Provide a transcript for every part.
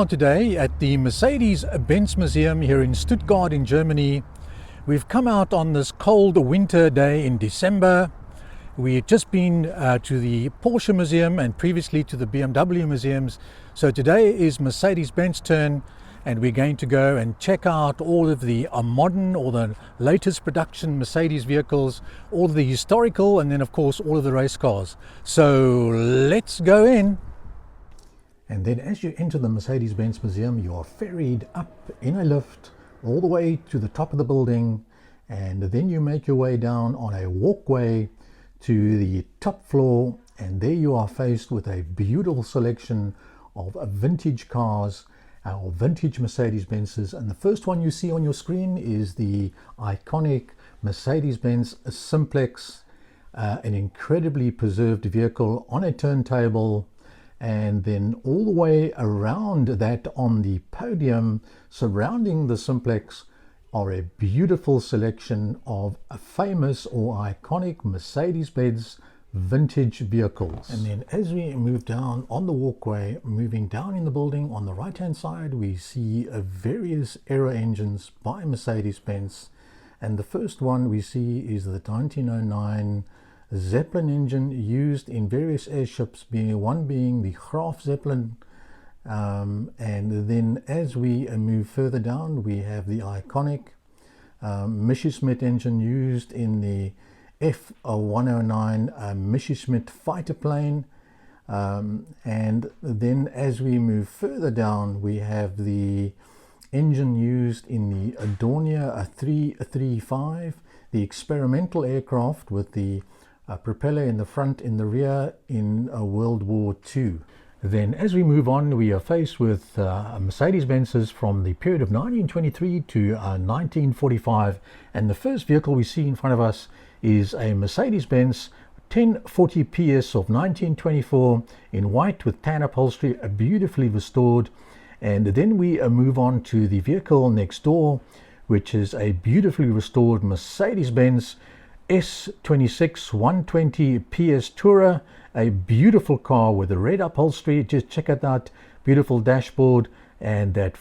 around today at the Mercedes-Benz Museum here in Stuttgart in Germany. We've come out on this cold winter day in December. We've just been to the Porsche Museum and previously to the BMW museums. So today is Mercedes-Benz turn, and we're going to go and check out all of the modern or the latest production Mercedes vehicles, all of the historical, and then of course all of the race cars. So let's go in. And then as you enter the Mercedes-Benz Museum, you are ferried up in a lift all the way to the top of the building, and then you make your way down on a walkway to the top floor, and there you are faced with a beautiful selection of vintage cars, or vintage Mercedes-Benzes. And the first one you see on your screen is the iconic Mercedes-Benz Simplex, an incredibly preserved vehicle on a turntable. And then all the way around that on the podium surrounding the Simplex are a beautiful selection of famous or iconic Mercedes-Benz vintage vehicles. And then as we move down on the walkway, moving down in the building, on the right hand side we see various era engines by Mercedes-Benz, and the first one we see is the 1909 Zeppelin engine used in various airships, one being the Graf Zeppelin. And then as we move further down, we have the iconic Messerschmitt engine used in the F109 Messerschmitt fighter plane. And then as we move further down, we have the engine used in the Dornier 335, the experimental aircraft with the propeller in the front, in the rear in World War II. Then as we move on, we are faced with Mercedes-Benzes from the period of 1923 to 1945, and the first vehicle we see in front of us is a Mercedes-Benz 1040 PS of 1924 in white with tan upholstery, beautifully restored. And then we move on to the vehicle next door, which is a beautifully restored Mercedes-Benz S26 120 PS Tourer, a beautiful car with a red upholstery. Just check out that beautiful dashboard and that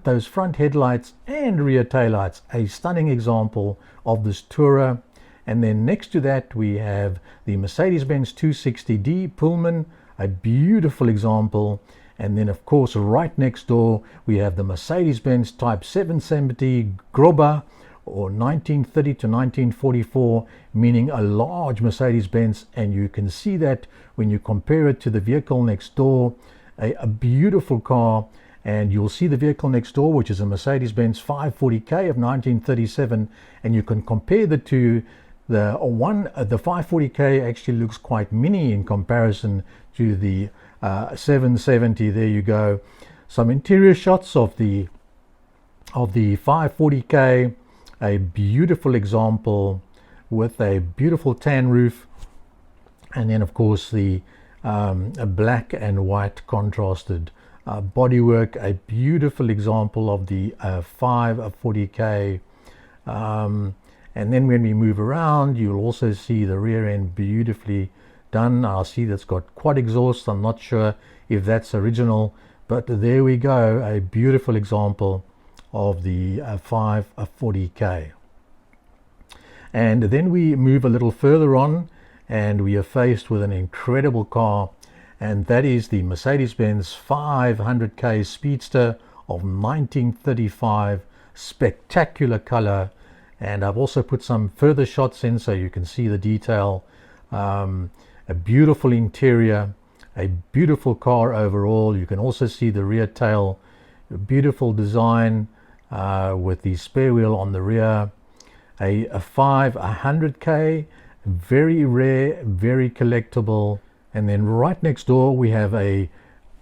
those front headlights and rear taillights, a stunning example of this Tourer. And then next to that we have the Mercedes-Benz 260D Pullman, a beautiful example. And then of course right next door we have the Mercedes-Benz Type 770 Grobber, or 1930 to 1944, meaning a large Mercedes-Benz. And you can see that when you compare it to the vehicle next door, a beautiful car. And you'll see the vehicle next door, which is a Mercedes-Benz 540K of 1937, and you can compare the two. The 540K actually looks quite mini in comparison to the 770. There you go. Some interior shots of the 540K. A beautiful example with a beautiful tan roof, and then of course the a black and white contrasted bodywork, a beautiful example of the 540K. And then when we move around, you'll also see the rear end beautifully done. I'll see that's got quad exhaust. I'm not sure if that's original, but there we go, a beautiful example of the 540K. And then we move a little further on and we are faced with an incredible car, and that is the Mercedes-Benz 500K Speedster of 1935, spectacular color. And I've also put some further shots in so you can see the detail. A beautiful interior, a beautiful car overall. You can also see the rear tail, a beautiful design with the spare wheel on the rear. A 500K, very rare, very collectible. And then right next door we have a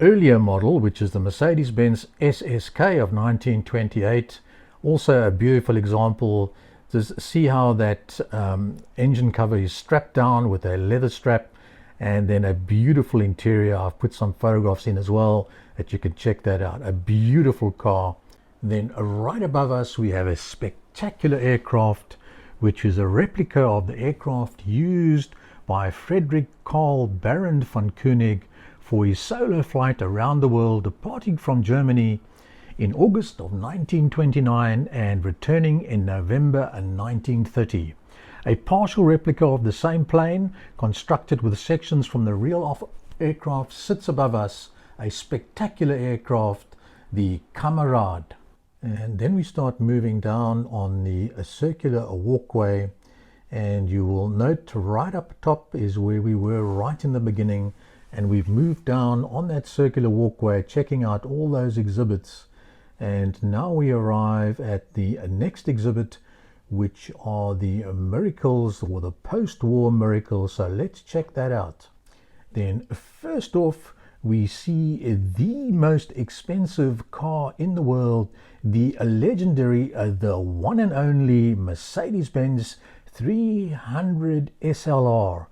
earlier model, which is the Mercedes-Benz SSK of 1928. Also a beautiful example. Just see how that engine cover is strapped down with a leather strap, and then a beautiful interior. I've put some photographs in as well that you can check that out. A beautiful car. Then right above us we have a spectacular aircraft, which is a replica of the aircraft used by Frederick Carl Baron von Koenig for his solo flight around the world, departing from Germany in August of 1929 and returning in November 1930. A partial replica of the same plane, constructed with sections from the real aircraft, sits above us, a spectacular aircraft, the Kamerad. And then we start moving down on the circular walkway, and you will note right up top is where we were right in the beginning, and we've moved down on that circular walkway checking out all those exhibits, and now we arrive at the next exhibit, which are the miracles or the post-war miracles. So let's check that out. Then first off, we see the most expensive car in the world, the legendary, the one and only Mercedes-Benz 300 SLR,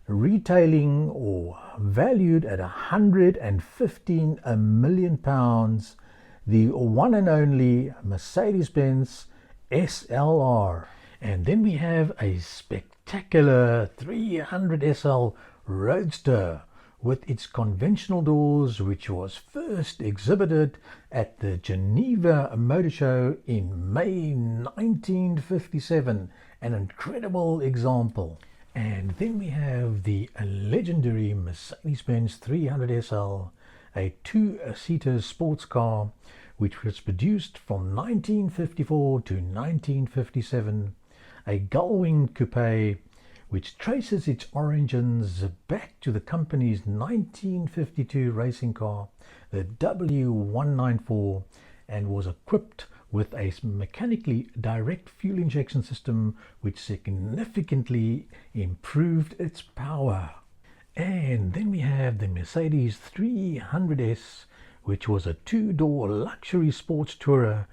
retailing or valued at 115 million pounds, the one and only Mercedes-Benz SLR. And then we have a spectacular 300 SL Roadster with its conventional doors, which was first exhibited at the Geneva Motor Show in May 1957. An incredible example. And then we have the legendary Mercedes-Benz 300 SL, a two-seater sports car, which was produced from 1954 to 1957, a gull-wing coupe, which traces its origins back to the company's 1952 racing car, the W194, and was equipped with a mechanically direct fuel injection system, which significantly improved its power. And then we have the Mercedes 300S, which was a two-door luxury sports tourer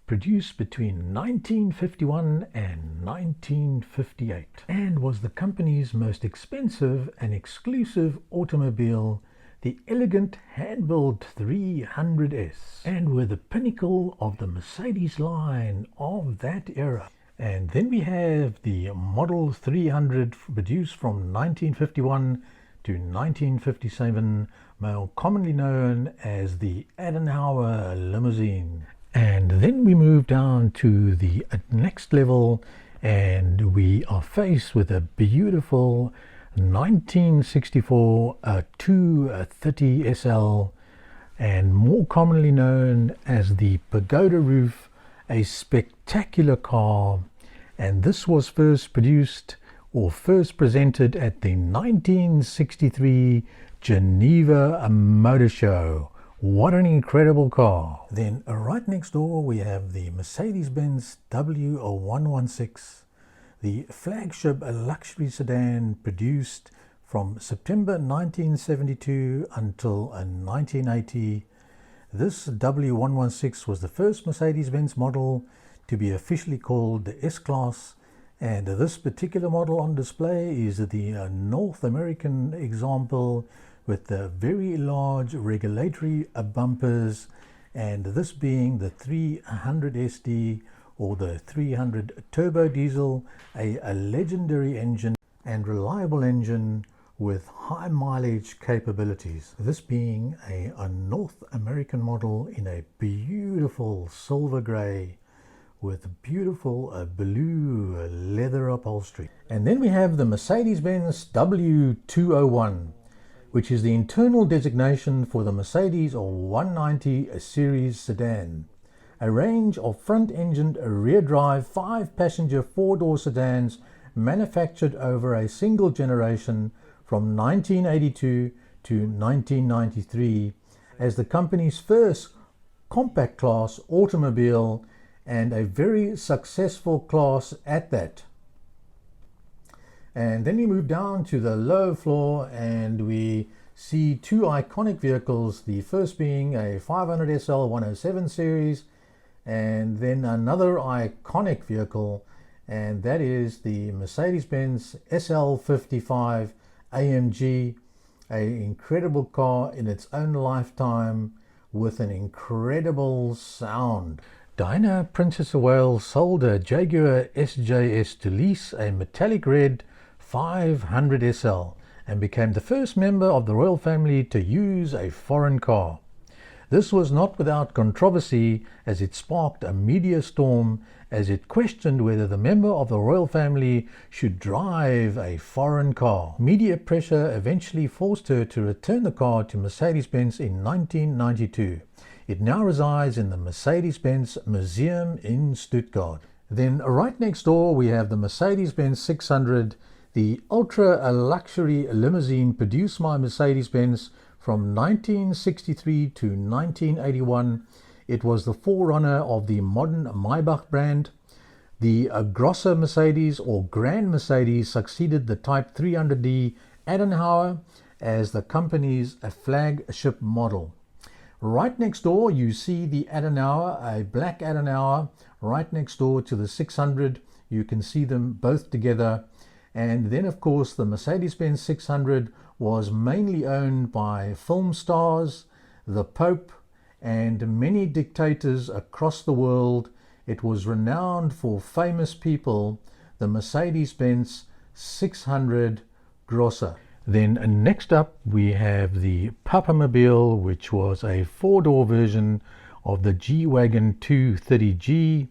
produced between 1951 and 1958, and was the company's most expensive and exclusive automobile, the elegant hand-built 300S, and were the pinnacle of the Mercedes line of that era. And then we have the Model 300, produced from 1951 to 1957, more commonly known as the Adenauer limousine. And then we move down to the next level, and we are faced with a beautiful 1964 230 SL, and more commonly known as the Pagoda Roof, a spectacular car. And this was first produced or first presented at the 1963 Geneva Motor Show. What an incredible car. Then right next door we have the Mercedes-Benz W116, the flagship luxury sedan produced from September 1972 until 1980. This W116 was the first Mercedes-Benz model to be officially called the S-Class, and this particular model on display is the North American example with the very large regulatory bumpers, and this being the 300 SD or the 300 turbo diesel, a legendary engine and reliable engine with high mileage capabilities. This being a North American model in a beautiful silver grey with beautiful blue leather upholstery. And then we have the Mercedes-Benz W201, which is the internal designation for the Mercedes or 190 series sedan, a range of front-engined, rear-drive, 5-passenger, 4-door sedans manufactured over a single generation from 1982 to 1993 as the company's first compact class automobile, and a very successful class at that. And then we move down to the low floor and we see two iconic vehicles, the first being a 500 SL 107 series, and then another iconic vehicle, and that is the Mercedes-Benz SL55 AMG, an incredible car in its own lifetime with an incredible sound. Diana, Princess of Wales, sold a Jaguar SJS to lease, a metallic red 500 SL, and became the first member of the royal family to use a foreign car. This was not without controversy, as it sparked a media storm as it questioned whether the member of the royal family should drive a foreign car. Media pressure eventually forced her to return the car to Mercedes-Benz in 1992. It now resides in the Mercedes-Benz Museum in Stuttgart. Then right next door we have the Mercedes-Benz 600, the ultra-luxury limousine produced by Mercedes-Benz from 1963 to 1981. It was the forerunner of the modern Maybach brand. The Grosser Mercedes or Grand Mercedes succeeded the Type 300D Adenauer as the company's flagship model. Right next door you see the Adenauer, a black Adenauer, right next door to the 600. You can see them both together. And then of course the Mercedes-Benz 600 was mainly owned by film stars, the Pope, and many dictators across the world. It was renowned for famous people, the Mercedes-Benz 600 Grosser. Then next up we have the Papamobile, which was a four-door version of the G-Wagon 230G.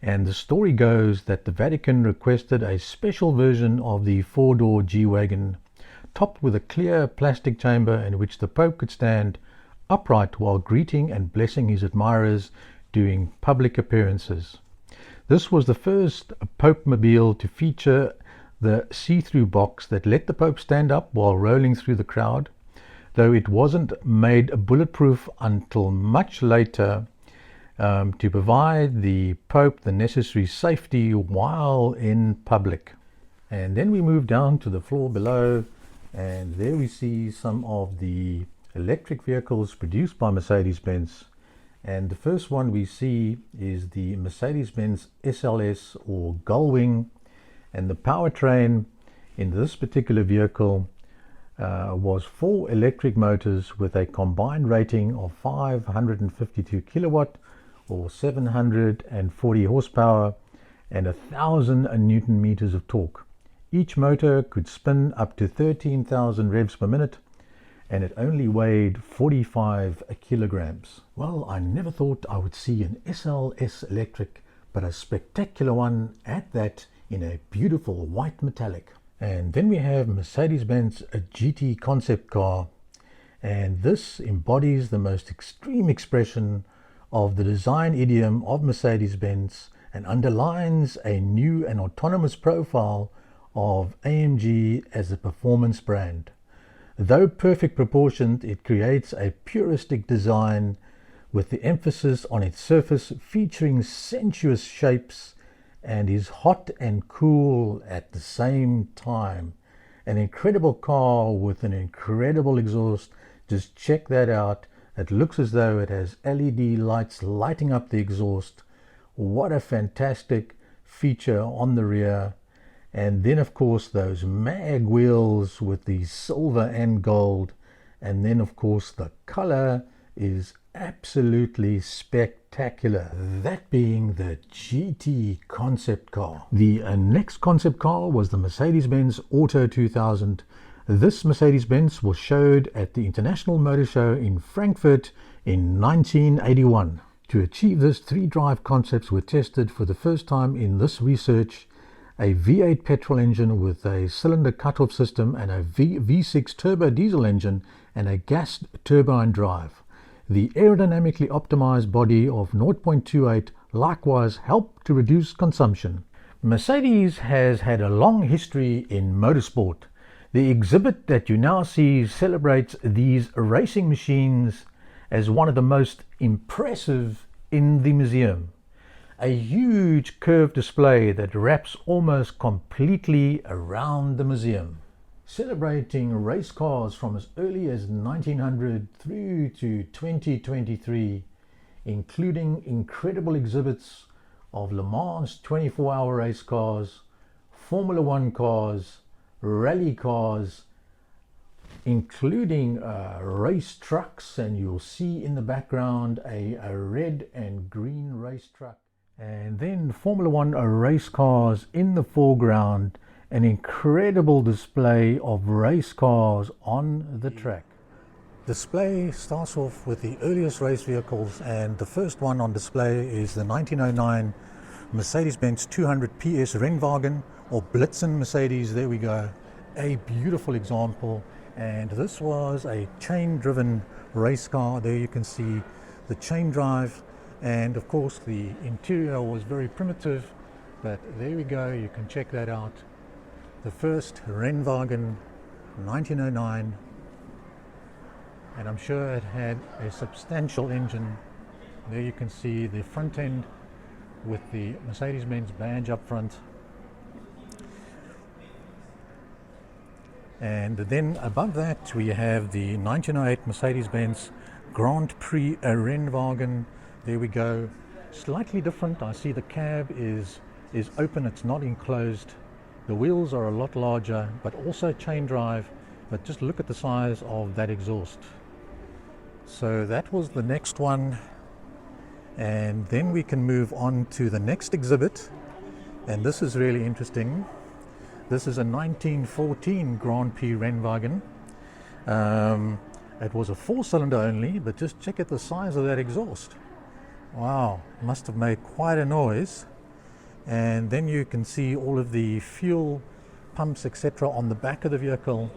And the story goes that the Vatican requested a special version of the four-door G-Wagon, topped with a clear plastic chamber in which the Pope could stand upright while greeting and blessing his admirers during public appearances. This was the first Pope-mobile to feature the see-through box that let the Pope stand up while rolling through the crowd, though it wasn't made bulletproof until much later to provide the Pope the necessary safety while in public. And then we move down to the floor below, and there we see some of the electric vehicles produced by Mercedes-Benz. And the first one we see is the Mercedes-Benz SLS or Gullwing, and the powertrain in this particular vehicle was 4 electric motors with a combined rating of 552 kilowatt or 740 horsepower and 1,000 Newton meters of torque. Each motor could spin up to 13,000 revs per minute, and it only weighed 45 kilograms. Well, I never thought I would see an SLS electric, but a spectacular one at that, in a beautiful white metallic. And then we have Mercedes-Benz GT concept car, and this embodies the most extreme expression of the design idiom of Mercedes-Benz and underlines a new and autonomous profile of AMG as a performance brand. Though perfect proportioned, it creates a puristic design with the emphasis on its surface featuring sensuous shapes, and is hot and cool at the same time. An incredible car with an incredible exhaust. Just check that out. It looks as though it has LED lights lighting up the exhaust. What a fantastic feature on the rear. And then of course those mag wheels with the silver and gold. And then of course the color is absolutely spectacular, that being the GT concept car. The next concept car was the Mercedes-Benz Auto 2000. This Mercedes-Benz was showed at the International Motor Show in Frankfurt in 1981. To achieve this, 3 drive concepts were tested for the first time in this research: a V8 petrol engine with a cylinder cutoff system and a V6 turbo diesel engine and a gas turbine drive. The aerodynamically optimized body of 0.28 likewise helped to reduce consumption. Mercedes has had a long history in motorsport. The exhibit that you now see celebrates these racing machines as one of the most impressive in the museum. A huge curved display that wraps almost completely around the museum, celebrating race cars from as early as 1900 through to 2023, including incredible exhibits of Le Mans 24-hour race cars, Formula One cars, rally cars, including race trucks, and you'll see in the background a red and green race truck. And then Formula One race cars in the foreground, an incredible display of race cars on the track. Display starts off with the earliest race vehicles, and the first one on display is the 1909 Mercedes-Benz 200 PS Rennwagen, or Blitzen Mercedes. There we go, a beautiful example. And this was a chain-driven race car. There you can see the chain drive, and of course the interior was very primitive, but there we go, you can check that out. The first Rennwagen, 1909, and I'm sure it had a substantial engine. There you can see the front end with the Mercedes-Benz badge up front. And then above that we have the 1908 Mercedes-Benz Grand Prix Rennwagen. There we go, slightly different. I see the cab is open, it's not enclosed. The wheels are a lot larger, but also chain drive, but just look at the size of that exhaust. So that was the next one, and then we can move on to the next exhibit, and this is really interesting. This is a 1914 Grand Prix Rennwagen. It was a 4-cylinder only, but just check out the size of that exhaust. Wow, must have made quite a noise. And then you can see all of the fuel pumps, etc., on the back of the vehicle,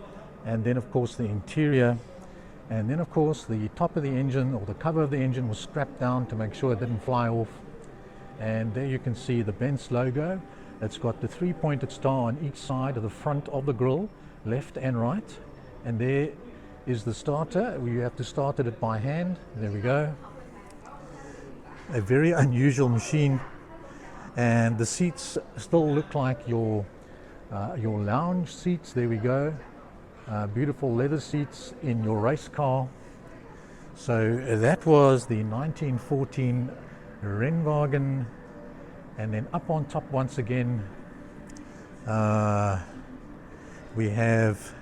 and then of course the interior. And then of course the top of the engine, or the cover of the engine, was strapped down to make sure it didn't fly off. And there you can see the Benz logo. It's got the 3-pointed star on each side of the front of the grille, left and right. And there is the starter. You have to start it by hand. There we go. A very unusual machine. And the seats still look like your lounge seats. There we go. Beautiful leather seats in your race car. So that was the 1914 Rennwagen. And then up on top once again we have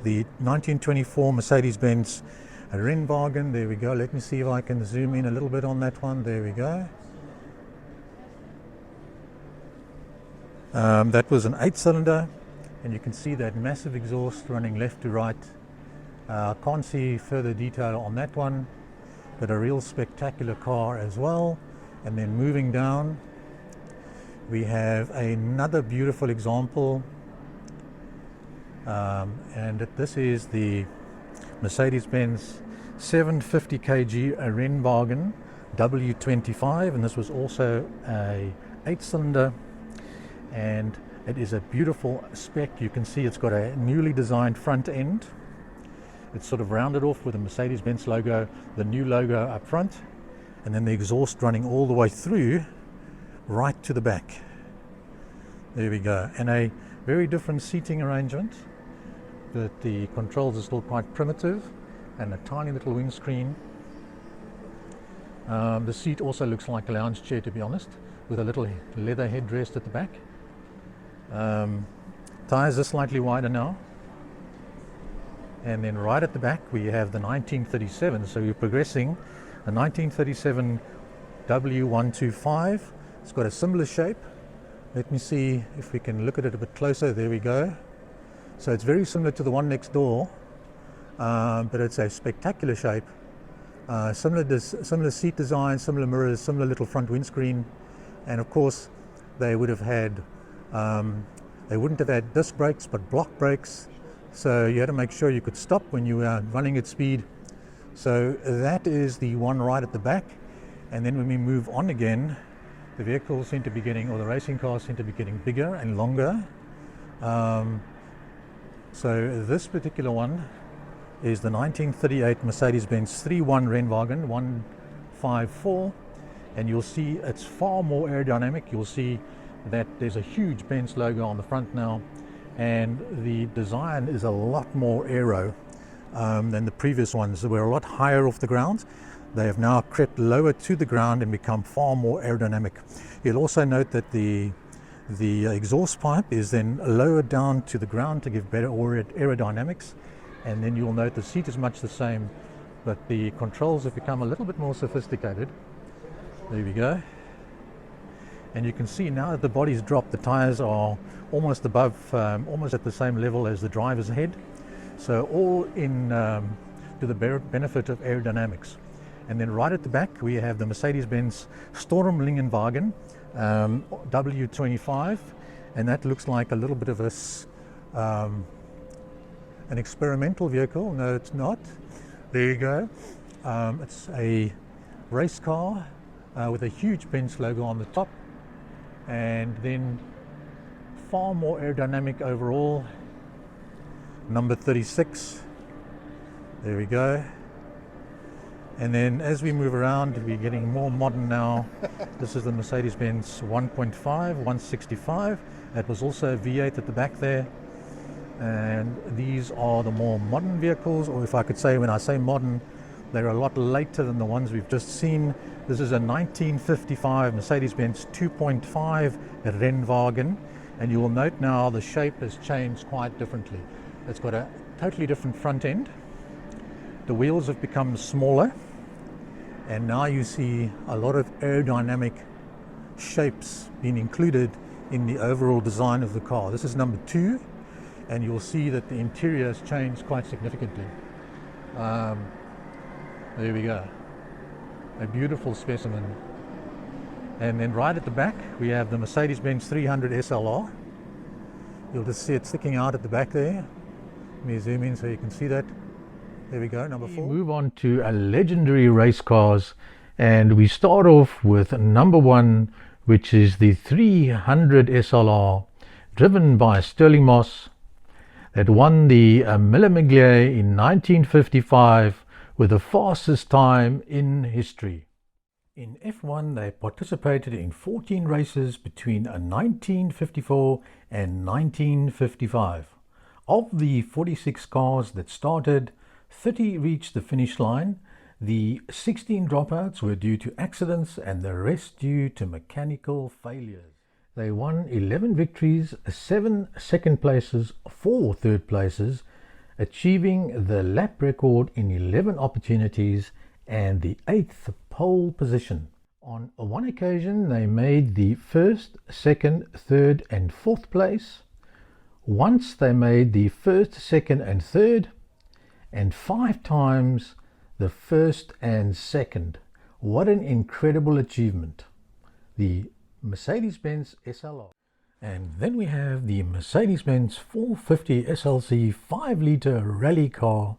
the 1924 Mercedes-Benz Rennwagen. There we go. Let me see if I can zoom in a little bit on that one. There we go. That was an 8-cylinder, and you can see that massive exhaust running left to right. Can't see further detail on that one, but a real spectacular car as well. And then moving down, we have another beautiful example, and this is the Mercedes-Benz 750 kg Rennwagen W25, and this was also a 8-cylinder. And it is a beautiful spec. You can see it's got a newly designed front end. It's sort of rounded off with a Mercedes-Benz logo, the new logo up front, and then the exhaust running all the way through right to the back. There we go. And a very different seating arrangement, but the controls are still quite primitive, and a tiny little windscreen. The seat also looks like a lounge chair, to be honest, with a little leather headrest at the back. Tires are slightly wider now, and then right at the back we have the 1937, so we're progressing. The 1937 W125, it's got a similar shape. Let me see if we can look at it a bit closer. There we go. So it's very similar to the one next door, but it's a spectacular shape. Similar seat design, similar mirrors, similar little front windscreen, and of course they would have had they wouldn't have had disc brakes but block brakes, so you had to make sure you could stop when you were running at speed. So that is the one right at the back. And then when we move on again, the vehicles seem to be getting, or the racing cars seem to be getting bigger and longer. So this particular one is the 1938 Mercedes-Benz 3.1 Rennwagen 154, and you'll see it's far more aerodynamic. You'll see that there's a huge Benz logo on the front now, and the design is a lot more aero than the previous ones. They were a lot higher off the ground. They have now crept lower to the ground and become far more aerodynamic. You'll also note that the exhaust pipe is then lowered down to the ground to give better aerodynamics, and then you'll note the seat is much the same, but the controls have become a little bit more sophisticated. There we go. And you can see now that the body's dropped, the tires are almost above, almost at the same level as the driver's head. So all in to the benefit of aerodynamics. And then right at the back we have the Mercedes-Benz Sturmlingenwagen W25, and that looks like a little bit of an experimental vehicle. No, it's not. There you go. It's a race car with a huge Benz logo on the top, and then far more aerodynamic overall. Number 36. There we go. And then as we move around, we're getting more modern now. This is the Mercedes-Benz 1.5, 165. That was also a V8 at the back there. And these are the more modern vehicles, or if I could say, when I say modern, they're a lot later than the ones we've just seen. This is a 1955 Mercedes-Benz 2.5 Rennwagen, and you will note now the shape has changed quite differently. It's got a totally different front end. The wheels have become smaller, and now you see a lot of aerodynamic shapes being included in the overall design of the car. This is number 2, and you'll see that the interior has changed quite significantly. There we go, a beautiful specimen. And then right at the back we have the Mercedes-Benz 300 SLR. You'll just see it sticking out at the back there. Let me zoom in so you can see that. There we go, number 4. We move on to a legendary race cars, and we start off with number 1, which is the 300 SLR, driven by Sterling Moss, that won the Mille Miglia in 1955 with the fastest time in history. In F1 they participated in 14 races between 1954 and 1955. Of the 46 cars that started, 30 reached the finish line. The 16 dropouts were due to accidents and the rest due to mechanical failures. They won 11 victories, 7 second places, 4 third places, achieving the lap record in 11 opportunities and the 8th pole position. On one occasion they made the 1st, 2nd, 3rd and 4th place. Once they made the 1st, 2nd and 3rd, and 5 times the 1st and 2nd. What an incredible achievement. The Mercedes-Benz SLR. And then we have the Mercedes-Benz 450 SLC 5-litre rally car,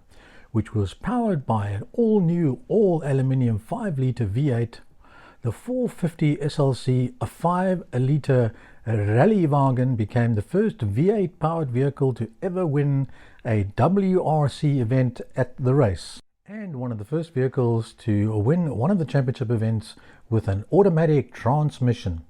which was powered by an all-new all-aluminium 5-litre V8. The 450 SLC, a 5-litre rally wagon, became the first V8 powered vehicle to ever win a WRC event at the race, and one of the first vehicles to win one of the championship events with an automatic transmission.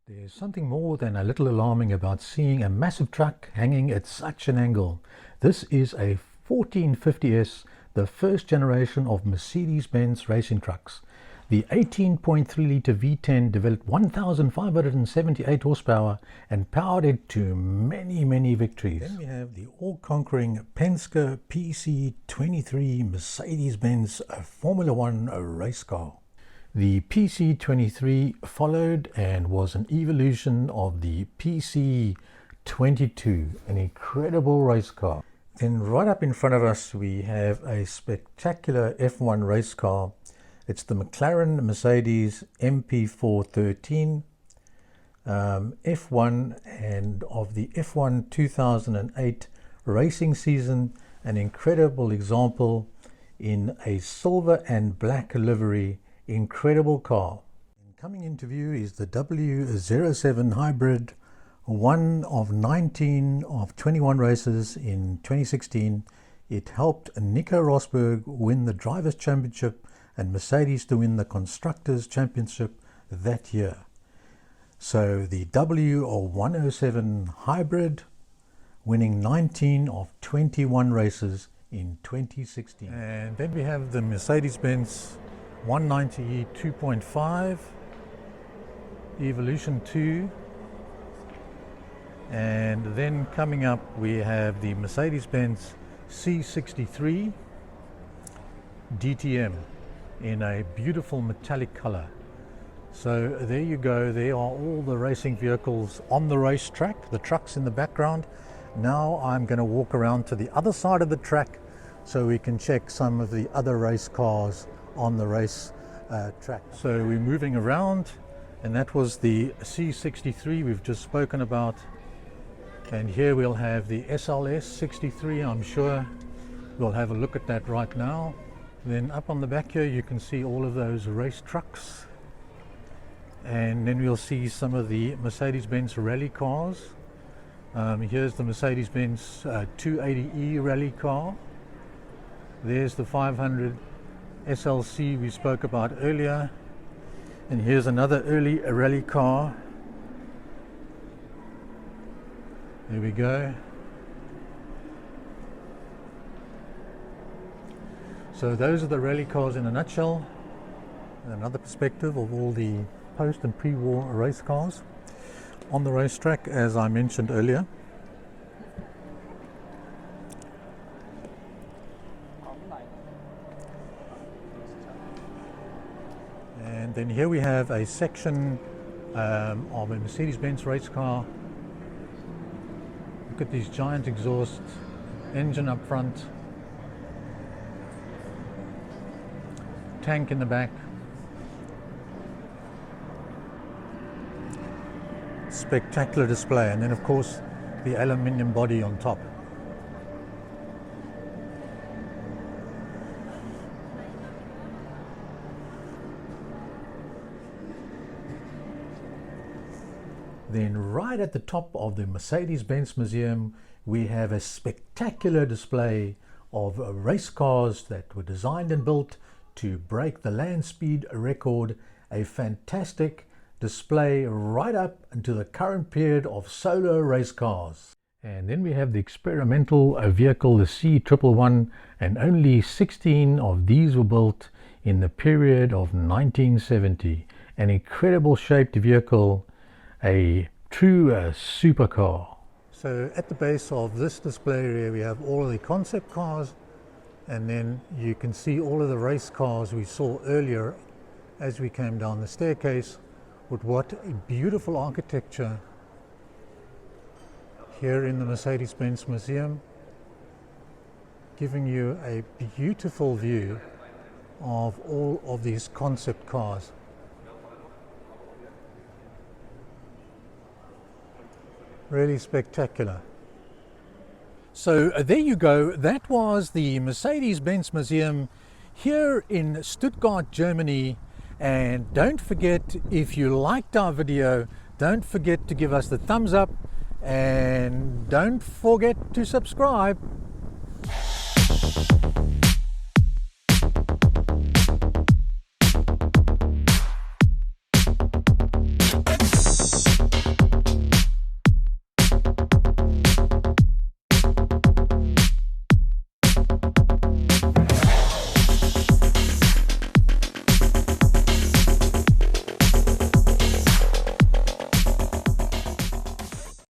There's something more than a little alarming about seeing a massive truck hanging at such an angle. This is a 1450S, the first generation of Mercedes-Benz racing trucks. The 18.3 litre V10 developed 1,578 horsepower and powered it to many victories. Then we have the all-conquering Penske PC23 Mercedes-Benz Formula One race car. The PC23 followed and was an evolution of the PC22, an incredible race car. Then right up in front of us we have a spectacular F1 race car. It's the McLaren Mercedes MP413 F1, and of the F1 2008 racing season, an incredible example in a silver and black livery. Incredible car. And coming into view is the W07 Hybrid, one of 19 of 21 races in 2016. It helped Nico Rosberg win the Drivers' Championship and Mercedes to win the Constructors' Championship that year. So the W107 Hybrid winning 19 of 21 races in 2016. And then we have the Mercedes-Benz 190E 2.5 Evolution 2, and then coming up we have the Mercedes-Benz C63 DTM in a beautiful metallic color. So there you go, there are all the racing vehicles on the racetrack, the trucks in the background. Now I'm going to walk around to the other side of the track so we can check some of the other race cars on the race track. So we're moving around, and that was the C63 we've just spoken about. And here we'll have the SLS 63, I'm sure. We'll have a look at that right now. Then up on the back here you can see all of those race trucks. And then we'll see some of the Mercedes-Benz rally cars. Here's the Mercedes-Benz 280E rally car. There's the 500 SLC we spoke about earlier. And here's another early rally car. There we go. So those are the rally cars in a nutshell. Another perspective of all the post and pre-war race cars on the racetrack, as I mentioned earlier. And then here we have a section of a Mercedes-Benz race car. Look at these giant exhausts, engine up front, tank in the back. Spectacular display, and then of course the aluminium body on top. Then right at the top of the Mercedes-Benz Museum we have a spectacular display of race cars that were designed and built to break the land speed record. A fantastic display right up into the current period of solo race cars. And then we have the experimental vehicle, the C111, and only 16 of these were built in the period of 1970. An incredible shaped vehicle, a true supercar. So at the base of this display area we have all of the concept cars, and then you can see all of the race cars we saw earlier as we came down the staircase. With what a beautiful architecture here in the Mercedes-Benz Museum, giving you a beautiful view of all of these concept cars. Really spectacular. So there you go, that was the Mercedes-Benz Museum here in Stuttgart, Germany. And don't forget, if you liked our video, don't forget to give us the thumbs up, and don't forget to subscribe.